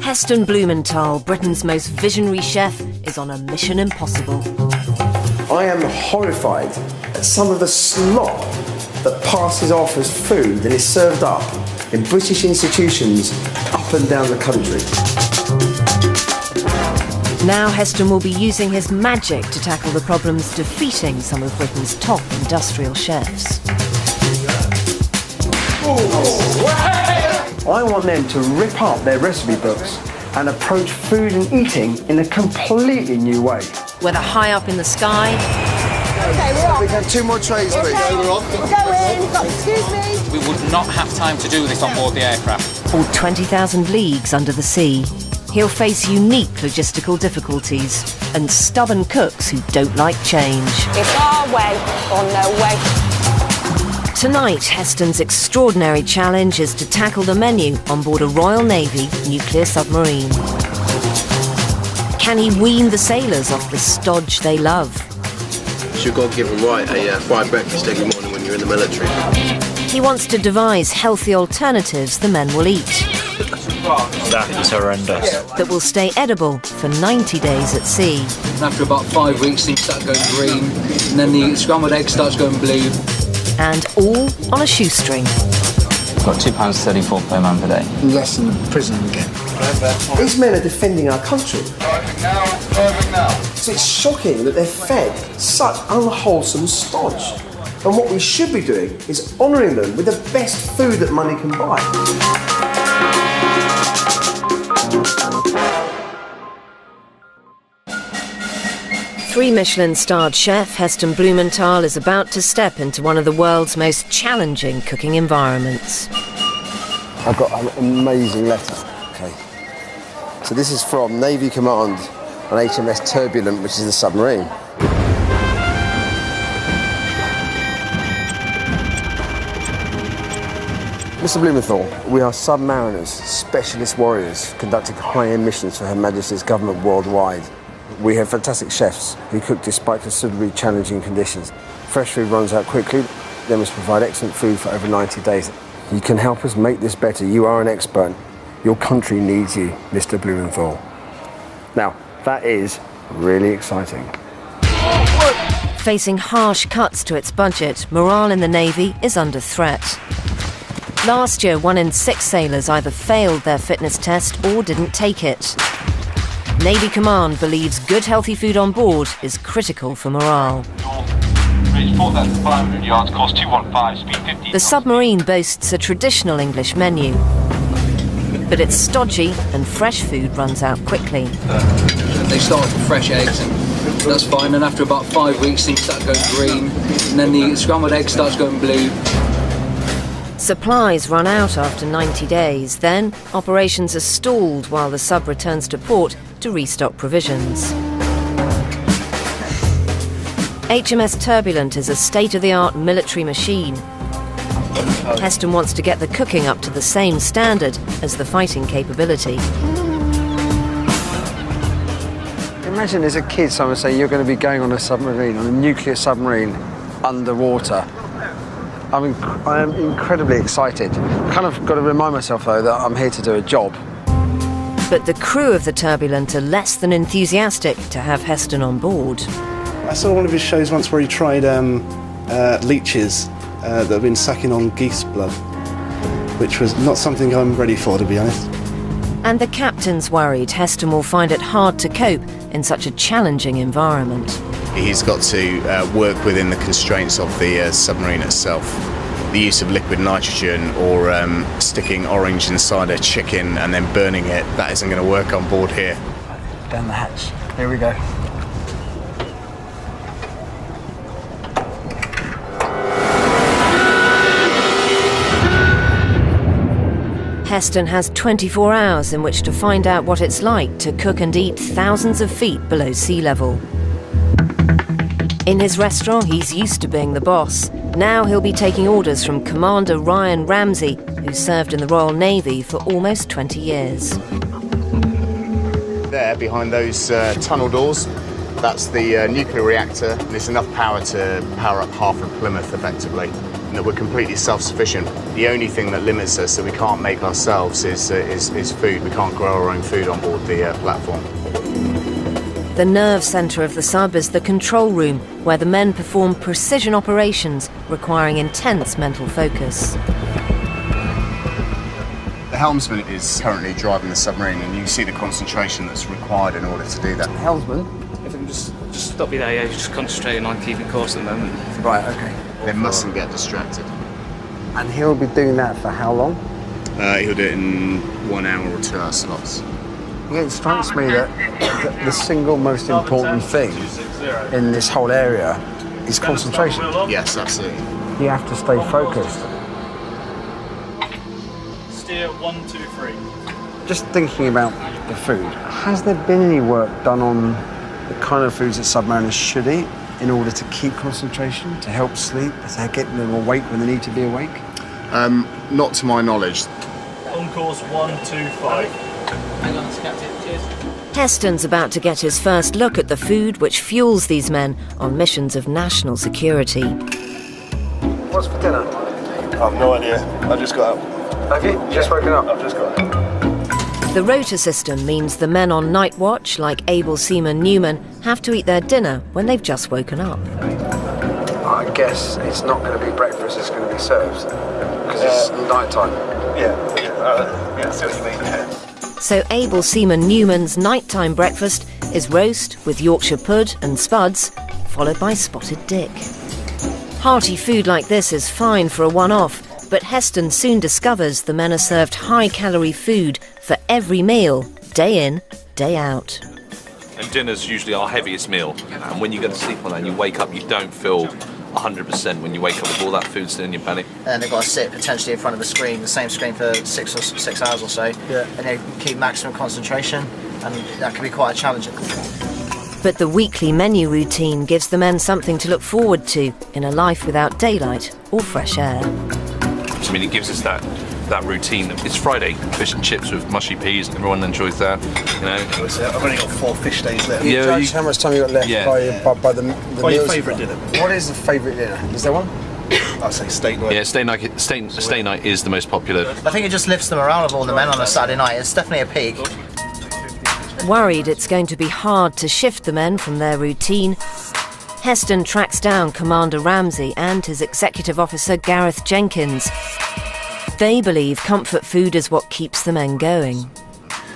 Heston Blumenthal, Britain's most visionary chef, is on a mission impossible. I am horrified at some of the slop that passes off as food that is served up in British institutions up and down the country. Now Heston will be using his magic to tackle the problems defeating some of Britain's top industrial chefs. I want them to rip up their recipe books and approach food and eating in a completely new way. Whether high up in the sky... Okay, we're off. We can have 2 more trays, please. Okay, we're off. We're going. Excuse me. We would not have time to do this on board the aircraft. or 20,000 leagues under the sea. He'll face unique logistical difficulties and stubborn cooks who don't like change. It's our way or no way. Tonight, Heston's extraordinary challenge is to tackle the menu on board a Royal Navy nuclear submarine. Can he wean the sailors off the stodge they love? It's your God-given right, a fried breakfast every morning when you're in the military. He wants to devise healthy alternatives the men will eat. That is horrendous. That will stay edible for 90 days at sea. After about 5 weeks, things start going green, and then the scrambled egg starts going blue. And all on a shoestring. Got £2.34 per man per day. Less than a prison again. These men are defending our country. So it's shocking that they're fed such unwholesome stodge. And what we should be doing is honouring them with the best food that money can buy. Three Michelin-starred chef Heston Blumenthal is about to step into one of the world's most challenging cooking environments. I've got an amazing letter. Okay. So this is from Navy Command on HMS Turbulent, which is the submarine. Mr. Blumenthal, we are submariners, specialist warriors conducting high-end missions for Her Majesty's government worldwide. We have fantastic chefs who cook despite considerably challenging conditions. Fresh food runs out quickly, they must provide excellent food for over 90 days. You can help us make this better. You are an expert. Your country needs you, Mr. Blumenthal. Now, that is really exciting. Facing harsh cuts to its budget, morale in the Navy is under threat. Last year, 1 in 6 sailors either failed their fitness test or didn't take it. Navy Command believes good healthy food on board is critical for morale. The submarine boasts a traditional English menu, but it's stodgy and fresh food runs out quickly. They start with fresh eggs, and that's fine. And after about 5 weeks, things start going green, and then the scrambled egg starts going blue. Supplies run out after 90 days. Then, operations are stalled while the sub returns to port to restock provisions. HMS Turbulent is a state-of-the-art military machine. Heston wants to get the cooking up to the same standard as the fighting capability. Imagine as a kid someone say you're going to be going on a submarine, on a nuclear submarine, underwater. I am incredibly excited. I've kind of got to remind myself, though, that I'm here to do a job. But the crew of the Turbulent are less than enthusiastic to have Heston on board. I saw one of his shows once where he tried leeches that have been sucking on geese blood, which was not something I'm ready for, to be honest. And the captain's worried Heston will find it hard to cope in such a challenging environment. He's got to work within the constraints of the submarine itself. The use of liquid nitrogen or sticking orange inside a chicken and then burning it, that isn't going to work on board here. Down the hatch. Here we go. Heston has 24 hours in which to find out what it's like to cook and eat thousands of feet below sea level. In his restaurant, he's used to being the boss. Now he'll be taking orders from Commander Ryan Ramsey, who served in the Royal Navy for almost 20 years. There, behind those tunnel doors, that's the nuclear reactor. There's enough power to power up half of Plymouth, effectively. that we're completely self-sufficient. The only thing that limits us that we can't make ourselves is food. We can't grow our own food on board the platform. The nerve centre of the sub is the control room, where the men perform precision operations requiring intense mental focus. The helmsman is currently driving the submarine, and you can see the concentration that's required in order to do that. Helmsman? If I can just stop you there, yeah, just concentrating on keeping course at the moment. Right, okay. They mustn't get distracted. And he'll be doing that for how long? He'll do it in 1 hour or 2 hour slots. Yeah, it strikes me that the single most important thing in this whole area is concentration. Yes, absolutely. You have to stay focused. Steer 1, 2, 3. Just thinking about the food, has there been any work done on the kind of foods that submariners should eat in order to keep concentration, to help sleep, to get them awake when they need to be awake? Not to my knowledge. On course 1, 2, 5. Hang on, Captain. Cheers. Heston's about to get his first look at the food which fuels these men on missions of national security. What's for dinner? I've no idea. I just got out. Have you? Just woken up? I've just got out. The rota system means the men on night watch, like able seaman Newman, have to eat their dinner when they've just woken up. I guess it's not going to be breakfast, it's going to be served, because it's night time. Yeah, see what you mean. Yeah. So able seaman Newman's nighttime breakfast is roast with Yorkshire pud and spuds, followed by spotted dick. Hearty food like this is fine for a one-off, but Heston soon discovers the men are served high-calorie food for every meal, day in, day out. And dinner's usually our heaviest meal, and when you go to sleep on that and you wake up, you don't feel 100% when you wake up with all that food still in your belly. And they've got to sit potentially in front of a screen, the same screen for 6 hours or so, and they keep maximum concentration, and that can be quite challenging. But the weekly menu routine gives the men something to look forward to in a life without daylight or fresh air. I mean, it gives us that routine. It's Friday, fish and chips with mushy peas, and everyone enjoys that, you know. I've only got 4 fish days left. You judge how much time you got left by the your favourite dinner. What is the favourite dinner? Is there one? I'd say steak night. Yeah, steak night is the most popular. I think it just lifts the morale of all the men on a Saturday night. It's definitely a peak. Worried it's going to be hard to shift the men from their routine, Heston tracks down Commander Ramsey and his executive officer Gareth Jenkins. They believe comfort food is what keeps the men going.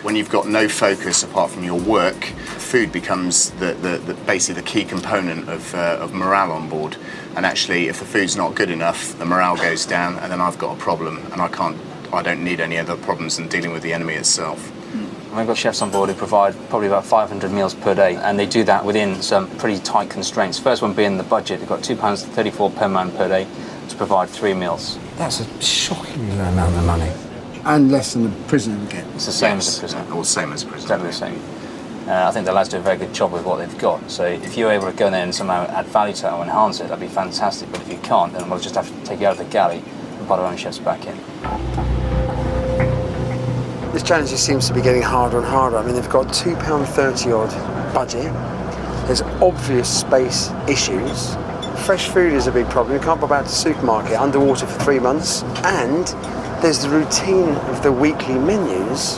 When you've got no focus apart from your work, food becomes basically the key component of morale on board. And actually, if the food's not good enough, the morale goes down, and then I've got a problem, and I don't need any other problems than dealing with the enemy itself. We've got chefs on board who provide probably about 500 meals per day, and they do that within some pretty tight constraints. First one being the budget. They've got £2.34 per man per day to provide 3 meals. That's a shockingly low amount of money. And less than a prisoner would get. It's the same as a prisoner. Or the same as a prisoner. Exactly the same. I think the lads do a very good job with what they've got. So if you're able to go in there and somehow add value to it or enhance it, that'd be fantastic. But if you can't, then we'll just have to take you out of the galley and put our own chefs back in. This challenge just seems to be getting harder and harder. I mean, they've got £2.30 odd budget. There's obvious space issues. Fresh food is a big problem. You can't go back to the supermarket underwater for 3 months. And there's the routine of the weekly menus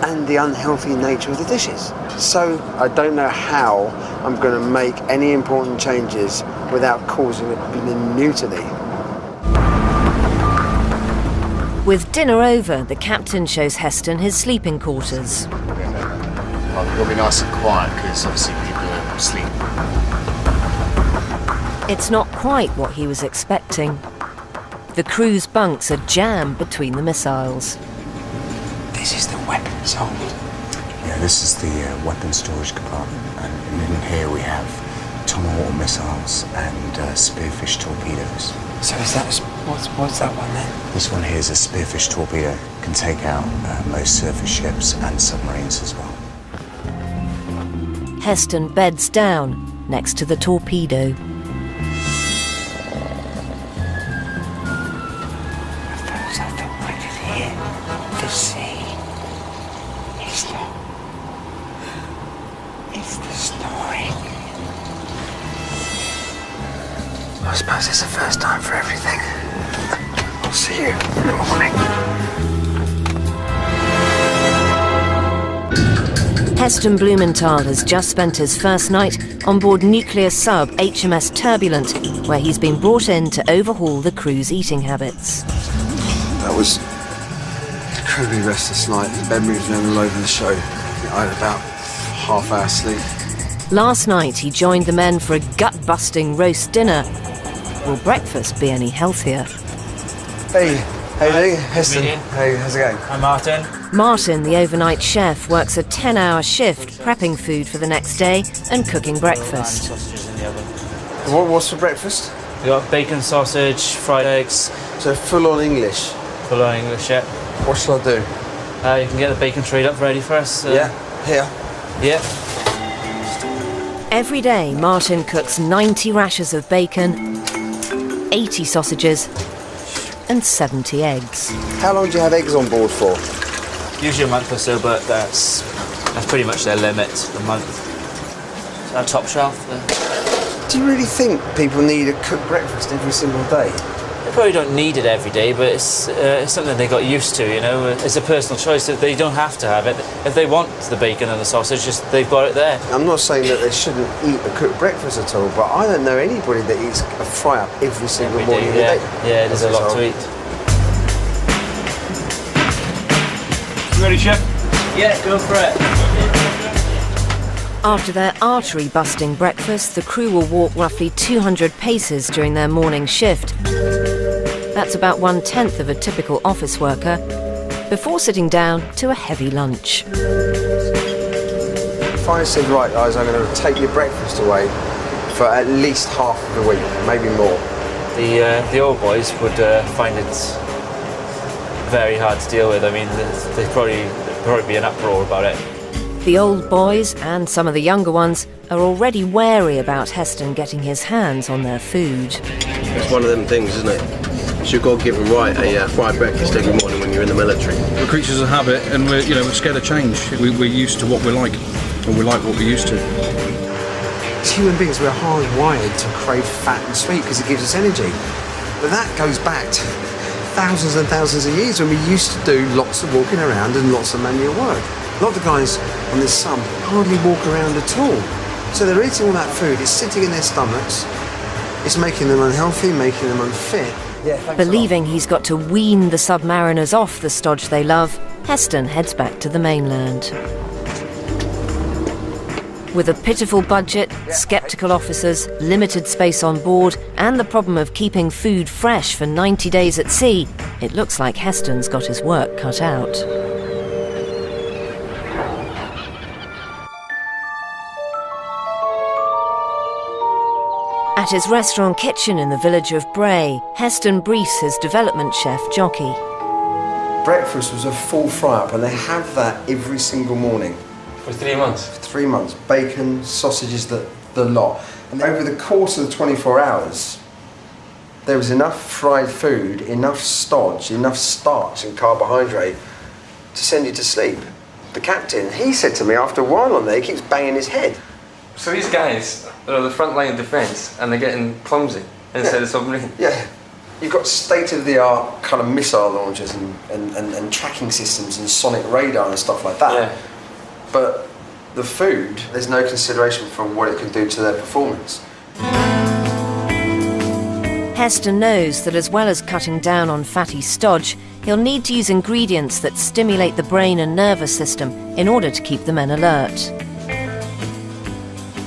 and the unhealthy nature of the dishes. So I don't know how I'm going to make any important changes without causing a mutiny. With dinner over, the captain shows Heston his sleeping quarters. It'll be nice and quiet because obviously people are asleep. It's not quite what he was expecting. The crew's bunks are jammed between the missiles. This is the weapons hold. Yeah, this is the weapons storage compartment, and in here we have tomahawk missiles and spearfish torpedoes. So is that what's that one then? This one here is a spearfish torpedo. Can take out most surface ships and submarines as well. Heston beds down next to the torpedo. I felt I could hear the sea. It's the snoring. I suppose it's the first time for everything. I'll see you in the morning. Heston Blumenthal has just spent his first night on board nuclear sub HMS Turbulent, where he's been brought in to overhaul the crew's eating habits. That was an incredibly restless night. The bed moved around all over the show. I had about half-hour sleep. Last night he joined the men for a gut-busting roast dinner. Will breakfast be any healthier? Hey, how you doing? Heston. Hey, how's it going? I'm Martin. Martin, the overnight chef, works a 10-hour shift prepping food for the next day and cooking breakfast. Sausages in the oven. What's for breakfast? We got bacon, sausage, fried eggs. So full-on English? Full-on English, yeah. What shall I do? You can get the bacon trade up ready for us. Yeah, here. Yeah. Every day, Martin cooks 90 rashers of bacon, 80 sausages, and 70 eggs. How long do you have eggs on board for? Usually a month or so, but that's pretty much their limit, a month. It's our top shelf there. Do you really think people need a cooked breakfast every single day? They probably don't need it every day, but it's something they got used to, you know. It's a personal choice that they don't have to have it. If they want the bacon and the sausage, just they've got it there. I'm not saying that they shouldn't eat a cooked breakfast at all, but I don't know anybody that eats a fry-up every single morning of the day. Yeah, there's a lot to eat. Ready, chef? Yeah, go for it. After their artery-busting breakfast, the crew will walk roughly 200 paces during their morning shift. That's about 1/10 of a typical office worker, before sitting down to a heavy lunch. If I said, right guys, I'm going to take your breakfast away for at least half of the week, maybe more. The old boys would find it very hard to deal with. I mean, they'd probably be an uproar about it. The old boys and some of the younger ones are already wary about Heston getting his hands on their food. It's one of them things, isn't it? It's your God-given right, a fried breakfast every morning when you're in the military. We're creatures of habit, and we're scared of change. We're used to what we like, and we like what we're used to. As human beings, we're hardwired to crave fat and sweet because it gives us energy. But that goes back to thousands and thousands of years when we used to do lots of walking around and lots of manual work. A lot of the guys on this sub hardly walk around at all. So they're eating all that food, it's sitting in their stomachs, it's making them unhealthy, making them unfit. Believing he's got to wean the submariners off the stodge they love, Heston heads back to the mainland. With a pitiful budget, sceptical officers, limited space on board, and the problem of keeping food fresh for 90 days at sea, it looks like Heston's got his work cut out. At his restaurant kitchen in the village of Bray, Heston briefs his development chef, Jockey. Breakfast was a full fry-up, and they have that every single morning. For 3 months? For 3 months. Bacon, sausages, the lot. And over the course of the 24 hours, there was enough fried food, enough stodge, enough starch and carbohydrate to send you to sleep. The captain, he said to me after a while on there, he keeps banging his head. So these guys are the front line of defence and they're getting clumsy instead of submarine? Yeah. You've got state-of-the-art kind of missile launchers and tracking systems and sonic radar and stuff like that. Yeah. But the food, there's no consideration for what it can do to their performance. Heston knows that as well as cutting down on fatty stodge, he'll need to use ingredients that stimulate the brain and nervous system in order to keep the men alert.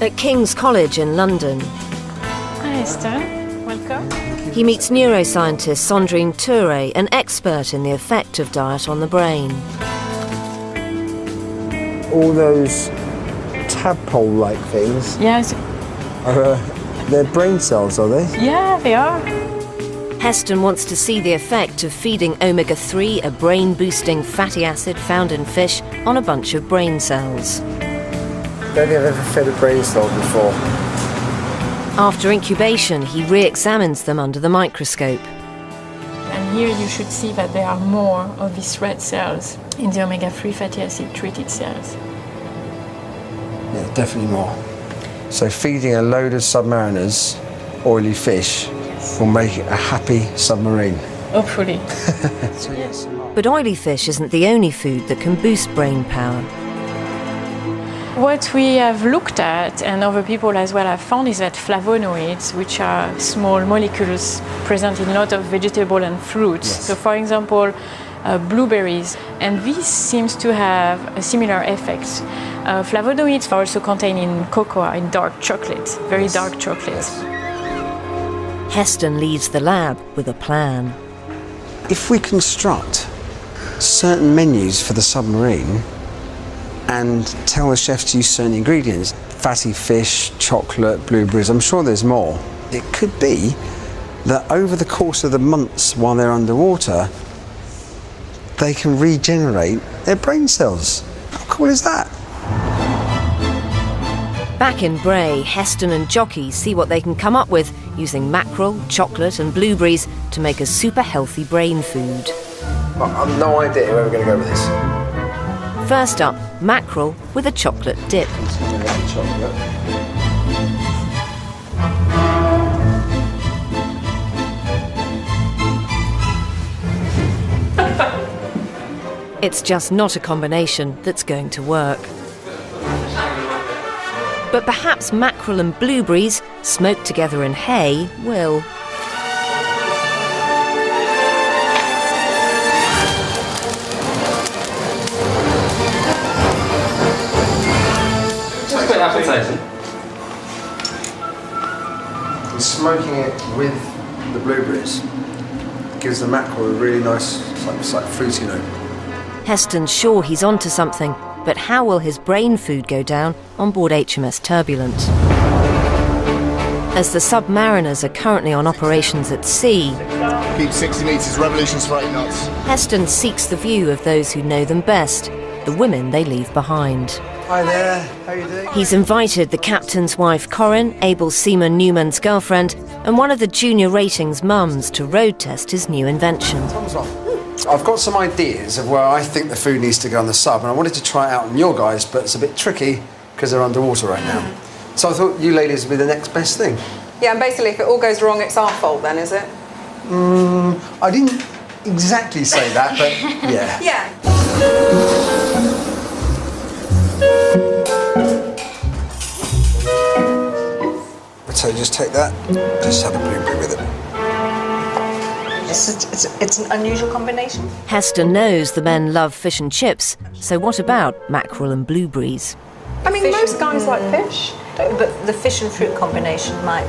At King's College in London, Hi Heston, welcome. He meets neuroscientist Sandrine Touré, an expert in the effect of diet on the brain. All those tadpole-like things Yes. are they're brain cells, are they? Yeah, they are. Heston wants to see the effect of feeding omega-3, a brain-boosting fatty acid found in fish, on a bunch of brain cells. Don't think I've ever fed a brain cell before. After incubation, he re-examines them under the microscope. And here you should see that there are more of these red cells in the omega-3 fatty acid treated cells. Yeah, definitely more. So feeding a load of submariners oily fish will make it a happy submarine. Hopefully. But oily fish isn't the only food that can boost brain power. What we have looked at, and other people as well have found, is that flavonoids, which are small molecules present in a lot of vegetable and fruits. Yes. So for example, blueberries, and this seems to have a similar effect. Flavonoids are also contained in cocoa, in dark chocolate, very dark chocolate. Heston leaves the lab with a plan. If we construct certain menus for the submarine and tell the chef to use certain ingredients, fatty fish, chocolate, blueberries, I'm sure there's more, it could be that over the course of the months while they're underwater, they can regenerate their brain cells. How cool is that? Back in Bray, Heston and jockeys see what they can come up with using mackerel, chocolate and blueberries to make a super healthy brain food. I've no idea where we're going to go with this. First up, mackerel with a chocolate dip. It's just not a combination that's going to work. But perhaps mackerel and blueberries, smoked together in hay, will. It's quite appetizing. Smoking it with the blueberries gives the mackerel a really nice, it's like fruity note. Heston's sure he's onto something, but how will his brain food go down on board HMS Turbulent? As the submariners are currently on operations at sea, keep 60 metres, revolutions for 8 knots. Heston seeks the view of those who know them best, the women they leave behind. Hi there, how you doing? He's invited the captain's wife Corinne, able seaman Newman's girlfriend, and one of the junior ratings mums to road test his new invention. I've got some ideas of where I think the food needs to go on the sub, and I wanted to try it out on your guys, but it's a bit tricky because they're underwater right now. So I thought you ladies would be the next best thing. Yeah, and basically if it all goes wrong, it's our fault then, is it? I didn't exactly say that, but yeah. Yeah. So just take that, just have a blueberry with it. It's an unusual combination. Heston knows the men love fish and chips, so what about mackerel and blueberries? I mean, most guys like fish. But the fish and fruit combination might...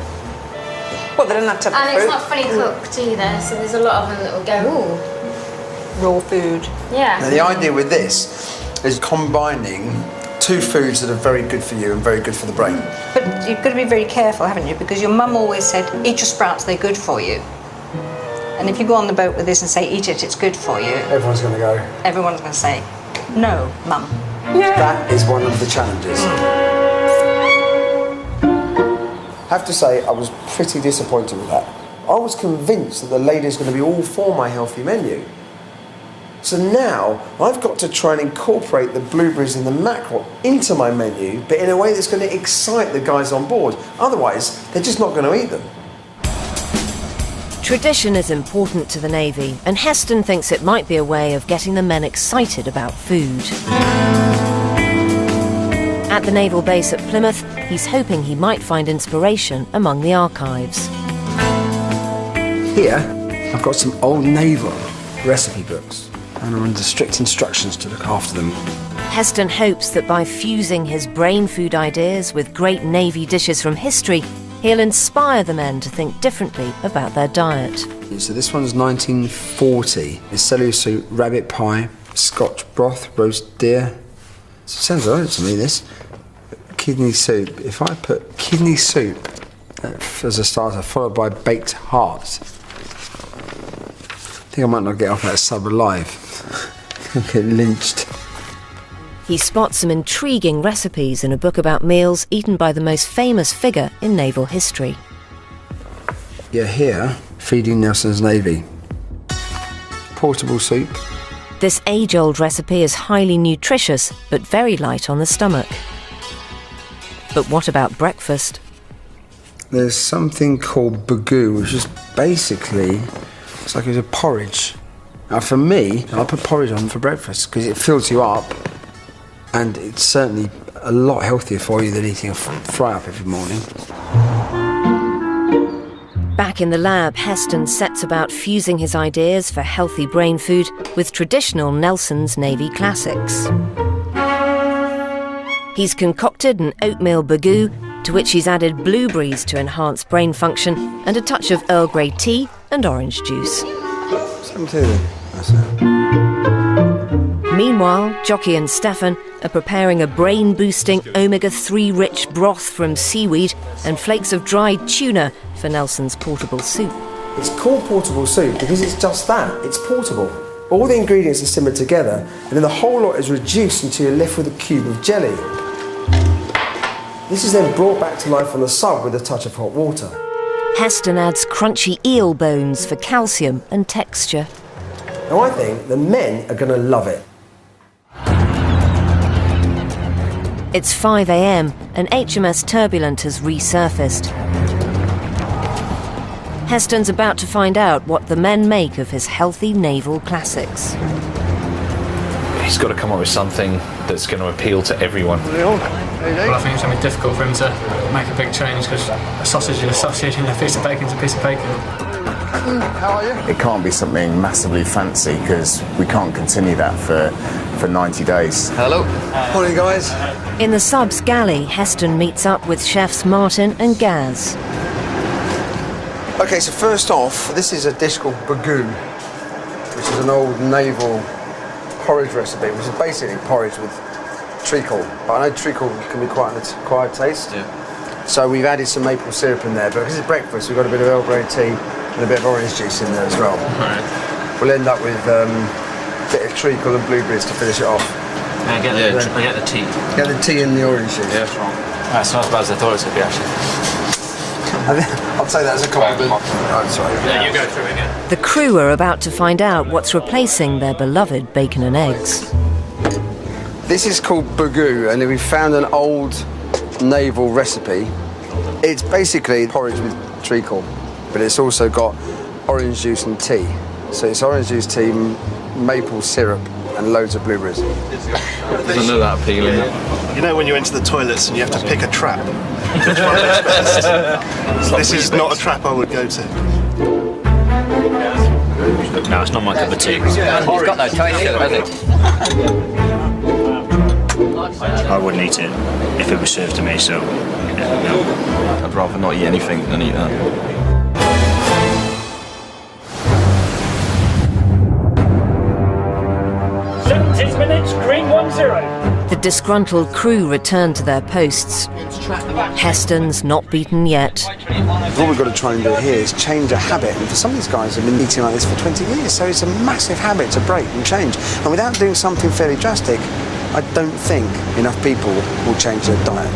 Well, they don't have to have And fruit. it's not fully cooked either, so there's a lot of them that will go, ooh. Raw food. Yeah. Now the idea with this is combining two foods that are very good for you and very good for the brain. But you've got to be very careful, haven't you? Because your mum always said, eat your sprouts, they're good for you. And if you go on the boat with this and say, eat it, it's good for you. Everyone's going to go. Everyone's going to say, no, mum. Yeah. That is one of the challenges. I have to say, I was pretty disappointed with that. I was convinced that the lady's going to be all for my healthy menu. So now, I've got to try and incorporate the blueberries and the mackerel into my menu, but in a way that's going to excite the guys on board. Otherwise, they're just not going to eat them. Tradition is important to the Navy, and Heston thinks it might be a way of getting the men excited about food. At the naval base at Plymouth, he's hoping he might find inspiration among the archives. Here, I've got some old naval recipe books, and I'm under strict instructions to look after them. Heston hopes that by fusing his brain food ideas with great Navy dishes from history, he'll inspire the men to think differently about their diet. So this one's 1940. It's celery soup, rabbit pie, Scotch broth, roast deer. Sounds alright to me, this. Kidney soup. If I put kidney soup as a starter, followed by baked heart, I think I might not get off that sub alive. I'll get lynched. He spots some intriguing recipes in a book about meals eaten by the most famous figure in naval history. You're here, feeding Nelson's Navy. Portable soup. This age-old recipe is highly nutritious, but very light on the stomach. But what about breakfast? there's something called bagoo, which is basically, it's like a porridge. Now for me, I put porridge on for breakfast because it fills you up, and it's certainly a lot healthier for you than eating a fry-up every morning. Back in the lab, Heston sets about fusing his ideas for healthy brain food with traditional Nelson's Navy classics. He's concocted an oatmeal bagoo, to which he's added blueberries to enhance brain function and a touch of Earl Grey tea and orange juice. Some tea then. That's it. Meanwhile, Jockey and Stefan are preparing a brain-boosting omega-3 rich broth from seaweed and flakes of dried tuna for Nelson's portable soup. It's called portable soup because it's just that, it's portable. All the ingredients are simmered together and then the whole lot is reduced until you're left with a cube of jelly. This is then brought back to life on the sub with a touch of hot water. Heston adds crunchy eel bones for calcium and texture. Now I think the men are going to love it. It's 5 a.m. and HMS Turbulent has resurfaced. Heston's about to find out what the men make of his healthy naval classics. He's got to come up with something that's going to appeal to everyone. Well, I think it's going to be difficult for him to make a big change because a sausage is a sausage and a piece of bacon is a piece of bacon. How are you? It can't be something massively fancy because we can't continue that for 90 days. Hello. Morning, guys. In the sub's galley, Heston meets up with chefs Martin and Gaz. Okay, so first off, this is a dish called bagoo, which is an old naval porridge recipe, which is basically porridge with treacle. But I know treacle can be quite an acquired taste. Yeah. So we've added some maple syrup in there, but because it's breakfast, we've got a bit of Earl Grey tea and a bit of orange juice in there as well. Right. We'll end up with a bit of treacle and blueberries to finish it off. I get the tea. Get the tea and the orange juice. Yeah, that's wrong. That's not as bad as I thought it would be, actually. I'll take that as a compliment. Oh, sorry. Yeah, you go through again. The crew are about to find out what's replacing their beloved bacon and eggs. This is called bagoo, and we found an old naval recipe. It's basically porridge with treacle, but it's also got orange juice and tea. So it's orange juice tea, maple syrup, and loads of blueberries. Doesn't look that appealing. You know when you enter the toilets and you have to pick a trap? Which one looks best? This is not a trap I would go to. No, it's not my cup of tea. He's got no taste, has he? I wouldn't eat it if it was served to me, so no. I'd rather not eat anything than eat that. 17 minutes, green 1-0. The disgruntled crew return to their posts. Heston's not beaten yet. What we've got to try and do here is change a habit, and for some of these guys have been eating like this for 20 years, so it's a massive habit to break and change. And without doing something fairly drastic, I don't think enough people will change their diet.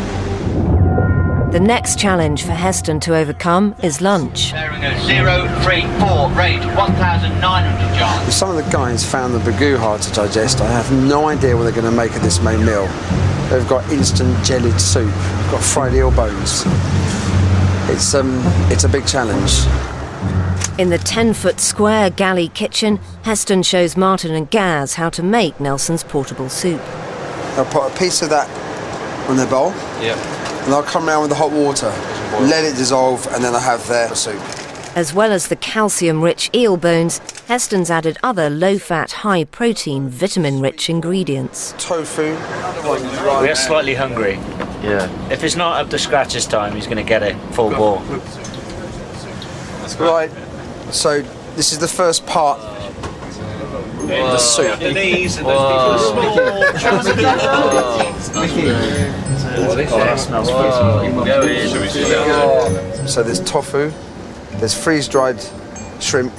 The next challenge for Heston to overcome is lunch. 034, range 1,900 yards. If some of the guys found the bagoo hard to digest, I have no idea what they're going to make of this main meal. They've got instant jellied soup, they've got fried eel bones. It's a big challenge. In the 10-foot square galley kitchen, Heston shows Martin and Gaz how to make Nelson's portable soup. I'll put a piece of that on their bowl. Yep. And I'll come around with the hot water, let it dissolve, and then I have their soup. As well as the calcium-rich eel bones, Heston's added other low-fat, high-protein, vitamin-rich ingredients. Tofu. We are slightly hungry. Yeah. If it's not up to scratch this time, he's going to get it full bore. Right, so this is the first part. The soup. The knees and those people are small. So there's tofu, there's freeze-dried shrimp,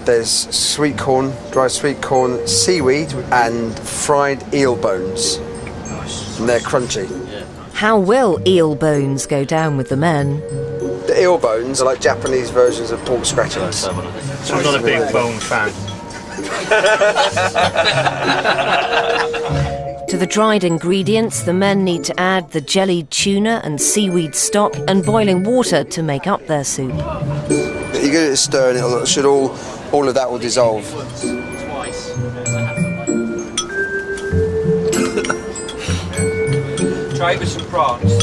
there's sweet corn, dried sweet corn, seaweed, and fried eel bones. And they're crunchy. How will eel bones go down with the men? The eel bones are like Japanese versions of pork scratchings. I'm not a big bone fan. To the dried ingredients, the men need to add the jellied tuna and seaweed stock and boiling water to make up their soup. You get it to stir and it should all of that will dissolve. Try it with some prawns.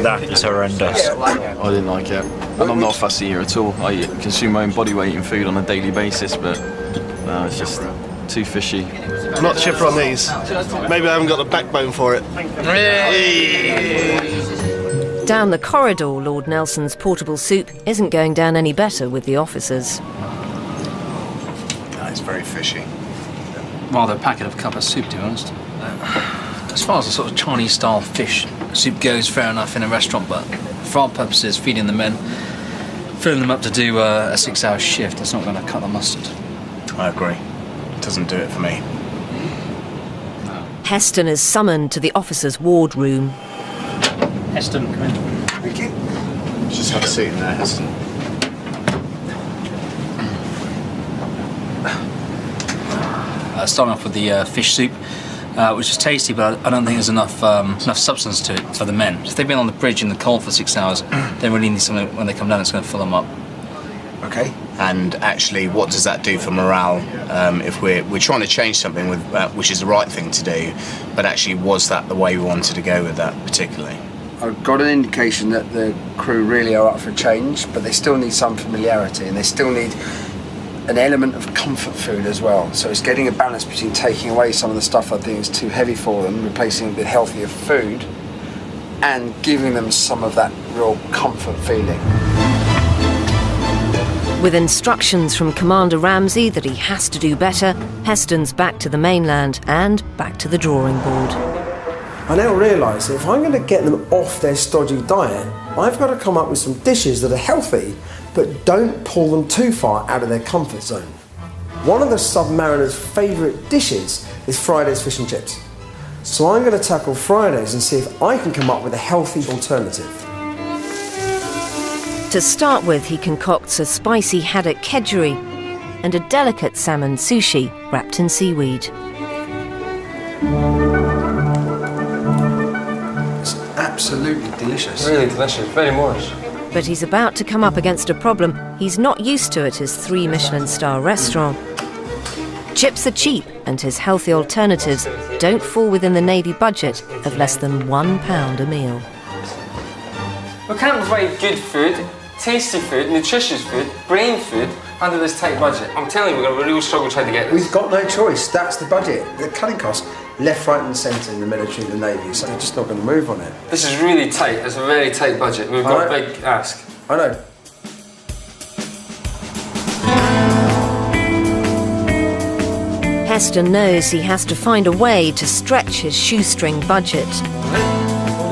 That is horrendous. I didn't like it. And I'm not a fussy eater at all. I consume my own body weight in food on a daily basis, but no, it's just too fishy. I'm not chipper on these. Maybe I haven't got the backbone for it. Down the corridor, Lord Nelson's portable soup isn't going down any better with the officers. No, it's very fishy. Rather a packet of cup of soup, to be honest. As far as the sort of Chinese-style fish soup goes, fair enough in a restaurant, but for our purposes, feeding the men, filling them up to do a 6-hour shift, it's not going to cut the mustard. I agree. It doesn't do it for me. Heston is summoned to the officers' wardroom. Heston, come in. Thank you. Just have a seat in there, Heston. Starting off with the fish soup, which is tasty, but I don't think there's enough substance to it for the men. If they've been on the bridge in the cold for 6 hours, they really need something when they come down that's going to fill them up. Okay. And actually, what does that do for morale? If we're trying to change something with which is the right thing to do, but actually, was that the way we wanted to go with that particularly? I've got an indication that the crew really are up for change, but they still need some familiarity and they still need an element of comfort food as well. So it's getting a balance between taking away some of the stuff I think is too heavy for them, replacing it with healthier food, and giving them some of that real comfort feeling. With instructions from Commander Ramsay that he has to do better, Heston's back to the mainland and back to the drawing board. I now realise that if I'm going to get them off their stodgy diet, I've got to come up with some dishes that are healthy, but don't pull them too far out of their comfort zone. One of the Submariners' favourite dishes is Friday's fish and chips. So I'm going to tackle Fridays and see if I can come up with a healthy alternative. To start with, he concocts a spicy haddock kedgeree and a delicate salmon sushi wrapped in seaweed. It's absolutely delicious. Really delicious, very moist. But he's about to come up against a problem he's not used to at his 3 Michelin-star restaurant. Chips are cheap, and his healthy alternatives don't fall within the Navy budget of less than £1 a meal. We can't provide good food, tasty food, nutritious food, brain food under this tight budget. I'm telling you, we're going to really struggle trying to get this. We've got no choice. That's the budget. The cutting costs left, right and centre in the military and the Navy, so they're just not going to move on it. This is really tight. It's a very tight budget. We've got a big ask. I know. Heston knows he has to find a way to stretch his shoestring budget.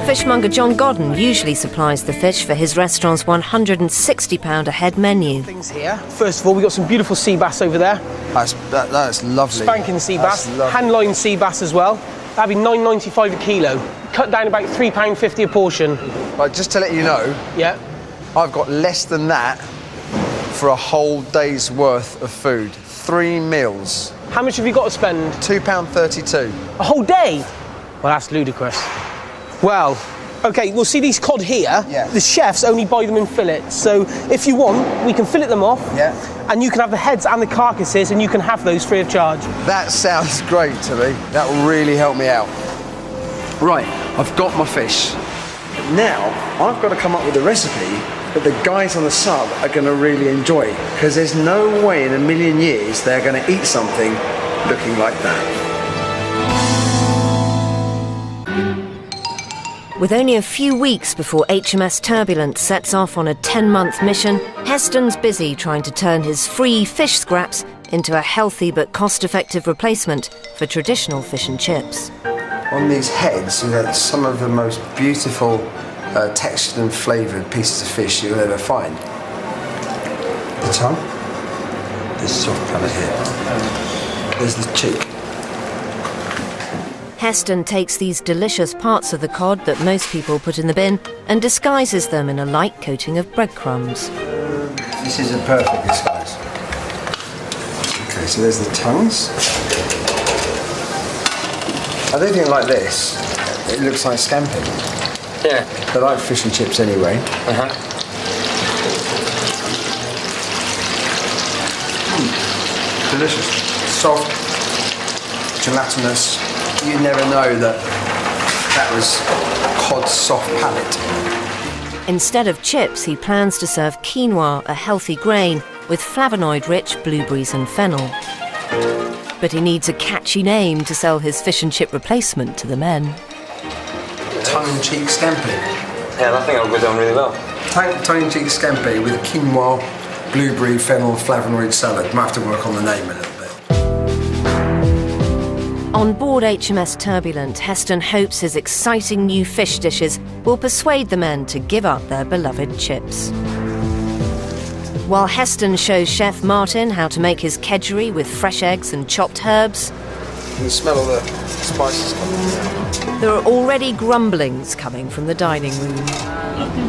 Fishmonger John Godden usually supplies the fish for his restaurant's £160 a head menu. Things here. First of all, we've got some beautiful sea bass over there. That's lovely. Spanking sea bass, hand-lined sea bass as well. That'd be £9.95 a kilo. Cut down about £3.50 a portion. Right, just to let you know, yeah, I've got less than that for a whole day's worth of food. 3 meals. How much have you got to spend? £2.32. A whole day? Well, that's ludicrous. Well, okay, we'll see these cod here. Yeah. The chefs only buy them in fillets, so if you want, we can fillet them off. Yeah. And you can have the heads and the carcasses, and you can have those free of charge. That sounds great to me. That will really help me out. Right, I've got my fish. Now, I've got to come up with a recipe that the guys on the sub are going to really enjoy, because there's no way in a million years they're going to eat something looking like that. With only a few weeks before HMS Turbulence sets off on a 10-month mission, Heston's busy trying to turn his free fish scraps into a healthy but cost-effective replacement for traditional fish and chips. On these heads, you have some of the most beautiful textured and flavoured pieces of fish you'll ever find. The tongue, this soft colour here. There's the cheek. Heston takes these delicious parts of the cod that most people put in the bin and disguises them in a light coating of breadcrumbs. This is a perfect disguise. Okay, so there's the tongues. I do think like this, it looks like scampi. Yeah. They like fish and chips anyway. Delicious. Soft, gelatinous. You never know that was cod's soft palate. Instead of chips, he plans to serve quinoa, a healthy grain, with flavonoid-rich blueberries and fennel. But he needs a catchy name to sell his fish and chip replacement to the men. Tongue-in-cheek scampi. Yeah, I think that'll go down really well. Tongue-in-cheek scampi with quinoa, blueberry, fennel, flavonoid salad. Might have to work on the name a little bit. On board HMS Turbulent, Heston hopes his exciting new fish dishes will persuade the men to give up their beloved chips. While Heston shows Chef Martin how to make his kedgeree with fresh eggs and chopped herbs, Can you smell all the spices coming? there are already grumblings coming from the dining room.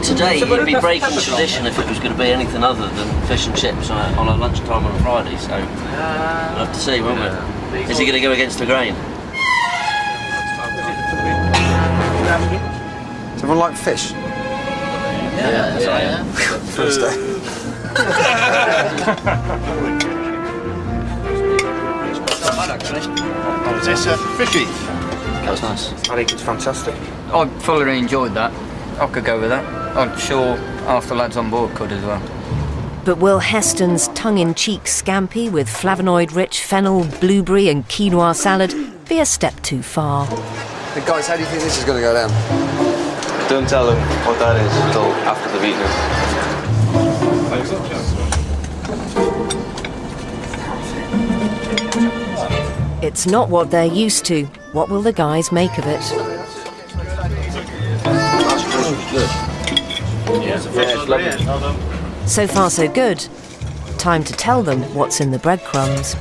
Today you'd be breaking tradition if it was going to be anything other than fish and chips on a lunchtime on a Friday, so we'll have to see, won't we? Is he going to go against the grain? Does everyone like fish? Yeah. First day. Oh, is this fishy? That was nice. I think it's fantastic. I thoroughly enjoyed that. I could go with that. I'm sure half the lads on board could as well. But will Heston's tongue-in-cheek scampi with flavonoid-rich fennel, blueberry and quinoa salad be a step too far? Hey guys, how do you think this is going to go down? Don't tell them what that is until after they've eaten it. It's not what they're used to. What will the guys make of it? So far, so good. Time to tell them what's in the breadcrumbs.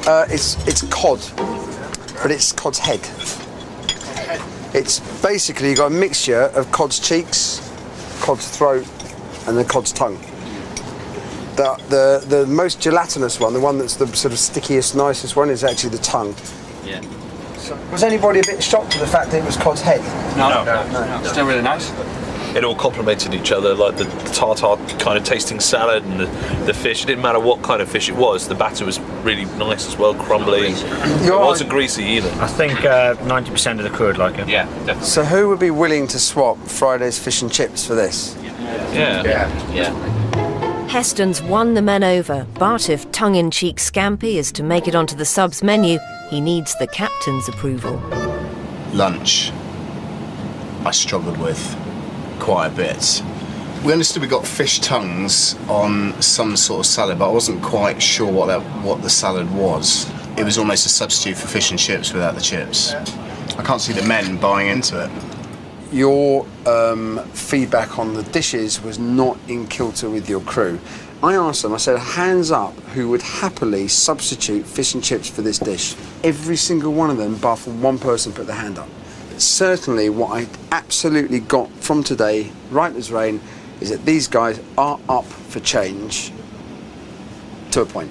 It's cod, but it's cod's head. It's basically you've got a mixture of cod's cheeks, cod's throat, and the cod's tongue. The most gelatinous one, the one that's the sort of stickiest, nicest one, is actually the tongue. Yeah. Was anybody a bit shocked at the fact that it was cod's head? No. Still really nice. It all complemented each other, like the tartar kind of tasting salad and the fish. It didn't matter what kind of fish it was. The batter was really nice as well, crumbly. It wasn't greasy either. I think 90% of the crew would like it. Yeah, definitely. So who would be willing to swap Friday's fish and chips for this? Yeah. Heston's won the men over, but if tongue-in-cheek scampi is to make it onto the subs menu, he needs the captain's approval. Lunch, I struggled with quite a bit. We understood we got fish tongues on some sort of salad, but I wasn't quite sure what the salad was. It was almost a substitute for fish and chips without the chips. I can't see the men buying into it. Your feedback on the dishes was not in kilter with your crew. I asked them, I said, hands up who would happily substitute fish and chips for this dish. Every single one of them, bar from one person, put their hand up. Certainly what I absolutely got from today, right as rain, is that these guys are up for change to a point.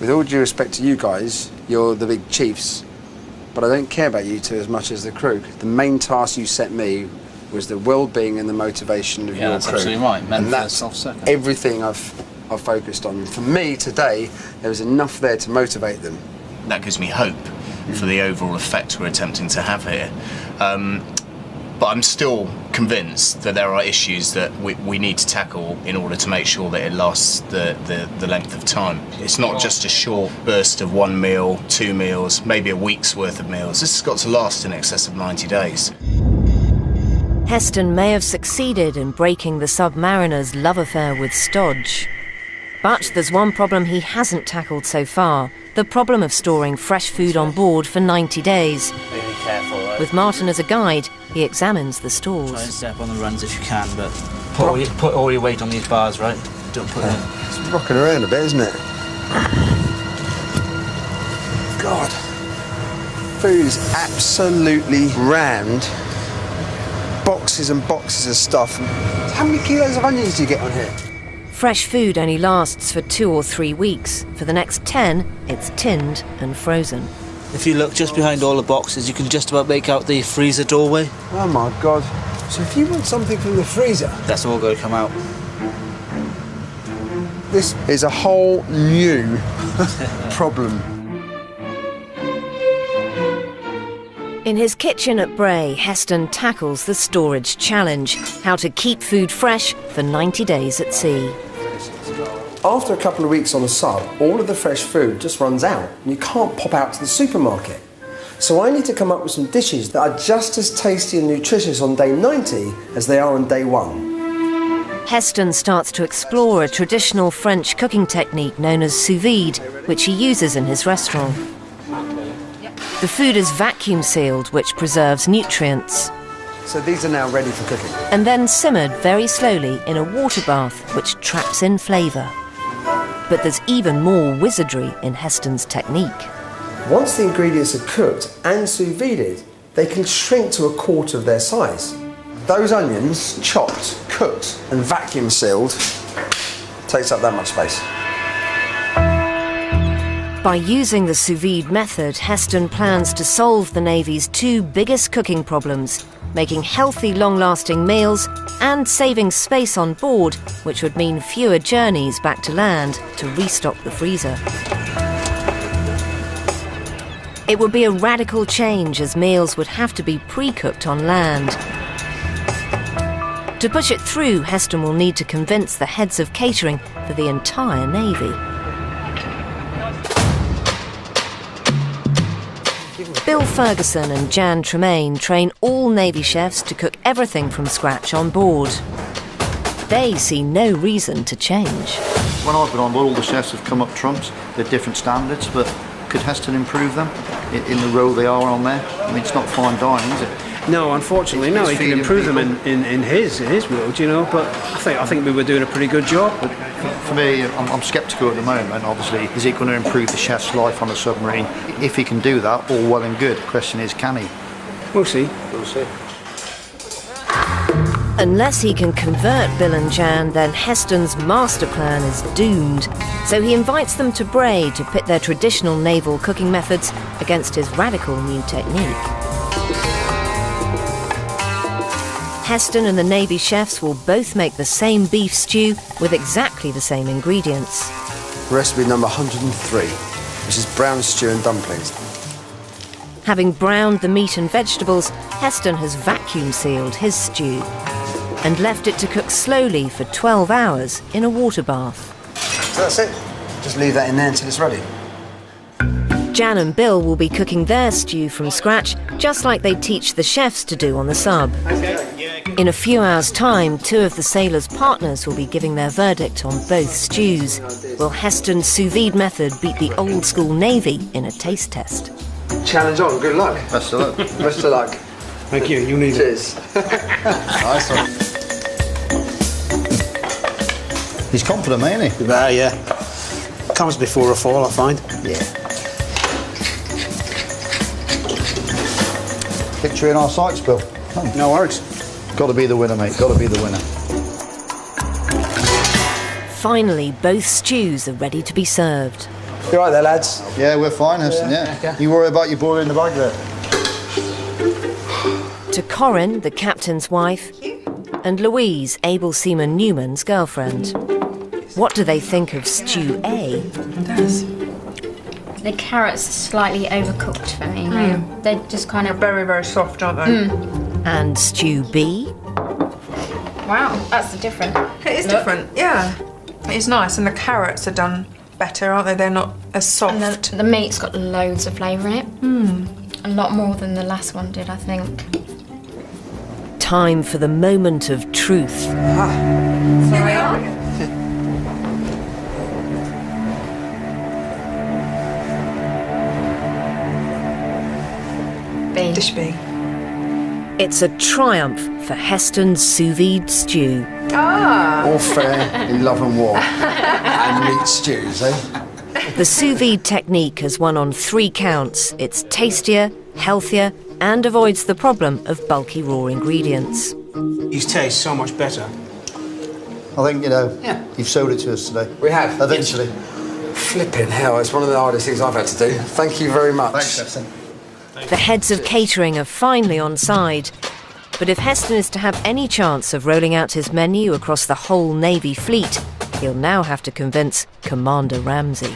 With all due respect to you guys, you're the big chiefs, but I don't care about you two as much as the crew. The main task you set me was the well-being and the motivation of your crew. Yeah, that's absolutely right. Men and that's self-second. everything I've focused on. For me today, there was enough there to motivate them. That gives me hope for the overall effect we're attempting to have here. But I'm still convinced that there are issues that we need to tackle in order to make sure that it lasts the length of time. It's not just a short burst of 1 meal, 2 meals, maybe a week's worth of meals. This has got to last in excess of 90 days. Heston may have succeeded in breaking the Submariners' love affair with stodge. But there's one problem he hasn't tackled so far, the problem of storing fresh food on board for 90 days. Be careful, right? With Martin as a guide, he examines the stores. Try and step on the runs if you can, but put all your weight on these bars, right? Don't put it. It's rocking around a bit, isn't it? God. Food is absolutely rammed. Boxes and boxes of stuff. How many kilos of onions do you get on here? Fresh food only lasts for 2 or 3 weeks. For the next 10, it's tinned and frozen. If you look just behind all the boxes, you can just about make out the freezer doorway. Oh my God. So if you want something from the freezer... That's all going to come out. This is a whole new problem. In his kitchen at Bray, Heston tackles the storage challenge, how to keep food fresh for 90 days at sea. After a couple of weeks on a sub, all of the fresh food just runs out and you can't pop out to the supermarket. So I need to come up with some dishes that are just as tasty and nutritious on day 90 as they are on day 1. Heston starts to explore a traditional French cooking technique known as sous vide, which he uses in his restaurant. The food is vacuum sealed, which preserves nutrients. So these are now ready for cooking. And then simmered very slowly in a water bath, which traps in flavour. But there's even more wizardry in Heston's technique. Once the ingredients are cooked and sous vided, they can shrink to a quarter of their size. Those onions, chopped, cooked and vacuum sealed, takes up that much space. By using the sous vide method, Heston plans to solve the Navy's 2 biggest cooking problems, making healthy, long-lasting meals and saving space on board, which would mean fewer journeys back to land to restock the freezer. It would be a radical change, as meals would have to be pre-cooked on land. To push it through, Heston will need to convince the heads of catering for the entire Navy. Bill Ferguson and Jan Tremaine train all Navy chefs to cook everything from scratch on board. They see no reason to change. When I've been on board, all the chefs have come up trumps. They're different standards, but could Heston improve them in the role they are on there? I mean, it's not fine dining, is it? No, unfortunately, no. He can improve them in his world, you know. But I think we were doing a pretty good job. But for me, I'm sceptical at the moment. Obviously, is it going to improve the chef's life on the submarine? If he can do that, all well and good. The question is, can he? We'll see. We'll see. Unless he can convert Bill and Jan, then Heston's master plan is doomed. So he invites them to Bray to pit their traditional naval cooking methods against his radical new technique. Heston and the Navy chefs will both make the same beef stew with exactly the same ingredients. Recipe number 103, which is brown stew and dumplings. Having browned the meat and vegetables, Heston has vacuum sealed his stew and left it to cook slowly for 12 hours in a water bath. So that's it. Just leave that in there until it's ready. Jan and Bill will be cooking their stew from scratch, just like they teach the chefs to do on the sub. In a few hours' time, 2 of the sailors' partners will be giving their verdict on both stews. Will Heston's sous vide method beat the old-school Navy in a taste test? Challenge on. Good luck. Best of luck. Best of luck. Thank you. You need it. Cheers. Nice one. He's confident, ain't he? Yeah. Comes before a fall, I find. Yeah. Picture in our sights, Bill. No worries. Got to be the winner, mate. Got to be the winner. Finally, both stews are ready to be served. You all right there, lads? Yeah, we're fine, Heston, yeah. You worry about your boiler in the bag there. To Corinne, the captain's wife, and Louise, Able Seaman Newman's girlfriend. What do they think of stew A? The carrots are slightly overcooked for me. They're just kind of very, very soft, aren't they? And stew B? Wow, that's different. It is different, yeah. It's nice, and the carrots are done better, aren't they? They're not as soft. And the meat's got loads of flavour in it. A lot more than the last one did, I think. Time for the moment of truth. Here we are. B. Dish B. It's a triumph for Heston's sous vide stew. All fair in love and war. And meat stews, eh? The sous vide technique has won on 3 counts. It's tastier, healthier, and avoids the problem of bulky raw ingredients. His tastes so much better. I think, you've sold it to us today. We have. Eventually. Flipping hell, it's one of the hardest things I've had to do. Thank you very much. Thanks, Heston. The heads of catering are finally on side. But if Heston is to have any chance of rolling out his menu across the whole Navy fleet, he'll now have to convince Commander Ramsay.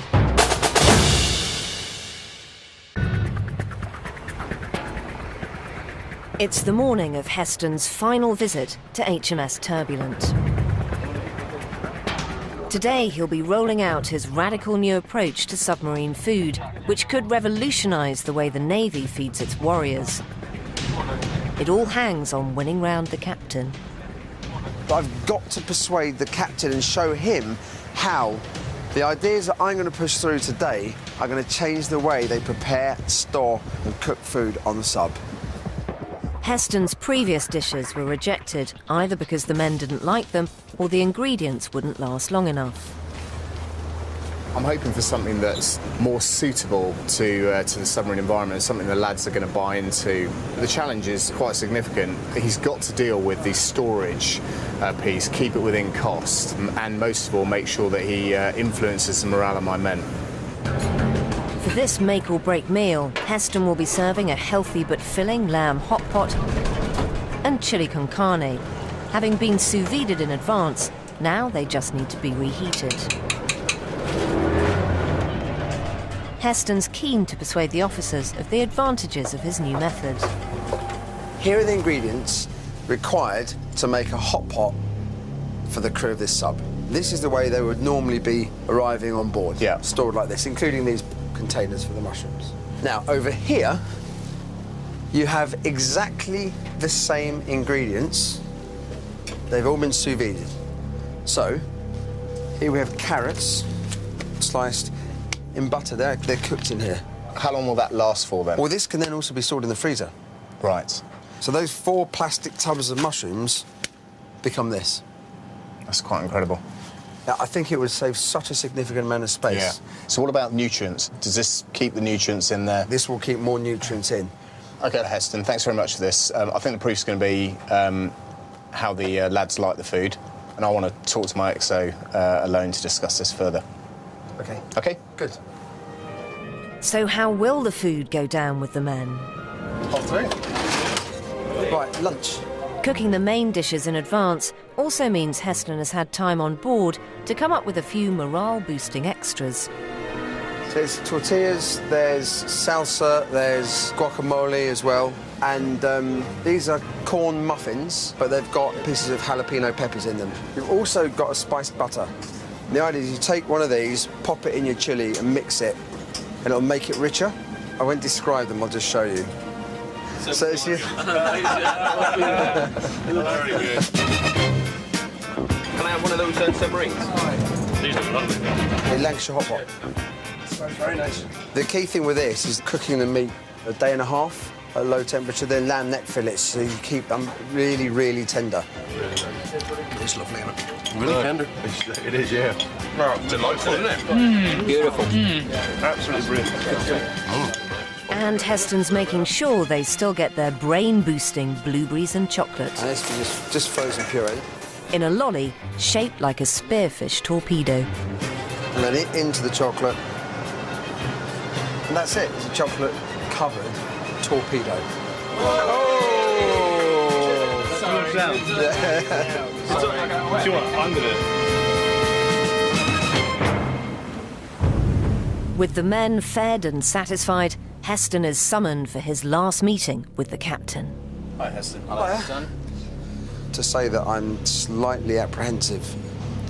It's the morning of Heston's final visit to HMS Turbulent. Today he'll be rolling out his radical new approach to submarine food, which could revolutionise the way the Navy feeds its warriors. It all hangs on winning round the captain. I've got to persuade the captain and show him how the ideas that I'm going to push through today are going to change the way they prepare, store and cook food on the sub. Heston's previous dishes were rejected, either because the men didn't like them or the ingredients wouldn't last long enough. I'm hoping for something that's more suitable to the submarine environment, something the lads are going to buy into. The challenge is quite significant. He's got to deal with the storage piece, keep it within cost, and most of all make sure that he influences the morale of my men. For this make-or-break meal, Heston will be serving a healthy but filling lamb hot pot and chili con carne. Having been sous vide'd in advance, now they just need to be reheated. Heston's keen to persuade the officers of the advantages of his new method. Here are the ingredients required to make a hot pot for the crew of this sub. This is the way they would normally be arriving on board, stored like this, including these containers for the mushrooms. Now, over here, you have exactly the same ingredients. They've all been sous vide'd. So, here we have carrots sliced in butter. They're cooked in here. How long will that last for then? Well, this can then also be stored in the freezer. Right. So those 4 plastic tubs of mushrooms become this. That's quite incredible. Now, I think it would save such a significant amount of space. Yeah. So what about nutrients? Does this keep the nutrients in there? This will keep more nutrients in. OK, Heston, thanks very much for this. I think the proof's going to be how the lads like the food, and I want to talk to my XO alone to discuss this further. OK. OK? Good. So how will the food go down with the men? Off through. Right, lunch. Cooking the main dishes in advance also means Heston has had time on board to come up with a few morale-boosting extras. There's tortillas, there's salsa, there's guacamole as well, and these are corn muffins, but they've got pieces of jalapeno peppers in them. We've also got a spiced butter. And the idea is you take one of these, pop it in your chili and mix it, and it'll make it richer. I won't describe them, I'll just show you. So it's Very good. Can I have one of those submarines? These are lovely. A Lancashire hot pot. Smells very nice. The key thing with this is cooking the meat a day and a half at low temperature. They're lamb neck fillets, so you keep them really, really tender. It's lovely, isn't it? Really tender. It is, yeah. Oh, delightful, isn't it? Beautiful. Absolutely brilliant. And Heston's making sure they still get their brain-boosting blueberries and chocolate. And this is just frozen puree. In a lolly shaped like a spearfish torpedo. And then it into the chocolate. And that's it. It's a chocolate-covered torpedo. Oh! Good sound. Do you want? I'm gonna. With the men fed and satisfied, Heston is summoned for his last meeting with the captain. Hi, Heston. Hello, son. To say that I'm slightly apprehensive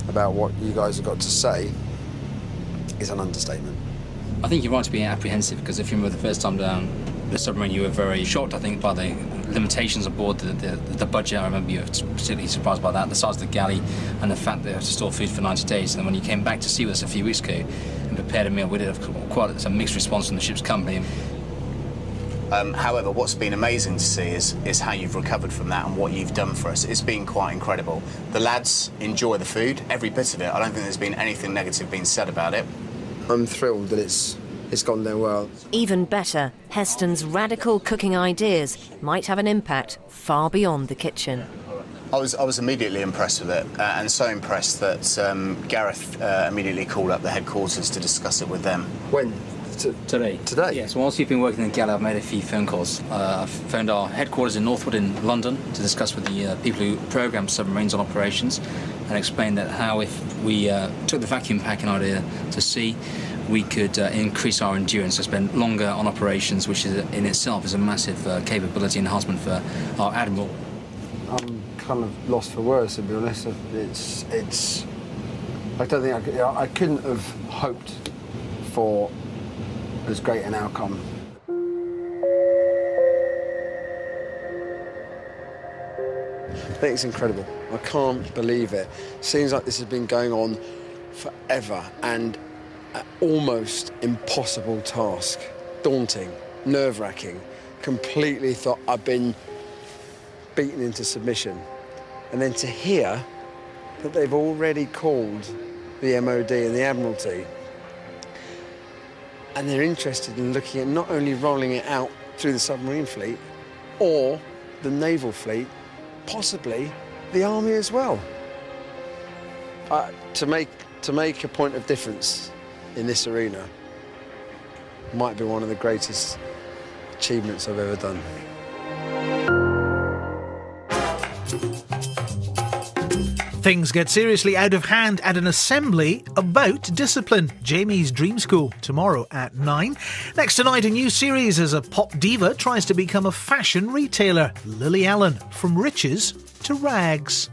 about what you guys have got to say is an understatement. I think you're right to be apprehensive, because if you remember the first time down the submarine, you were very shocked, I think, by the limitations aboard the budget. I remember you were particularly surprised by that, the size of the galley, and the fact that they have to store food for 90 days. And then when you came back to see us a few weeks ago and prepared a meal, we did have quite a mixed response from the ship's company. However, what's been amazing to see is how you've recovered from that and what you've done for us. It's been quite incredible. The lads enjoy the food, every bit of it. I don't think there's been anything negative being said about it. I'm thrilled that it's gone down well. Even better, Heston's radical cooking ideas might have an impact far beyond the kitchen. I was immediately impressed with it, and so impressed that Gareth immediately called up the headquarters to discuss it with them. When? Today. Today? Yes, whilst you've been working in Gala, I've made a few phone calls. I've phoned our headquarters in Northwood in London to discuss with the people who program submarines on operations, and explain that how if we took the vacuum packing idea to sea, we could increase our endurance, so spend longer on operations, which is, in itself is a massive capability enhancement for our Admiral. I'm kind of lost for words, to be honest. It's. I don't think I couldn't have hoped for as great an outcome. I think it's incredible. I can't believe it. Seems like this has been going on forever, and an almost impossible task. Daunting, nerve-wracking. Completely thought I'd been beaten into submission. And then to hear that they've already called the MOD and the Admiralty, and they're interested in looking at not only rolling it out through the submarine fleet or the naval fleet, possibly the army as well. To make a point of difference in this arena might be one of the greatest achievements I've ever done. Things get seriously out of hand at an assembly about discipline. Jamie's Dream School, tomorrow at 9. Next tonight, a new series as a pop diva tries to become a fashion retailer. Lily Allen, from riches to rags.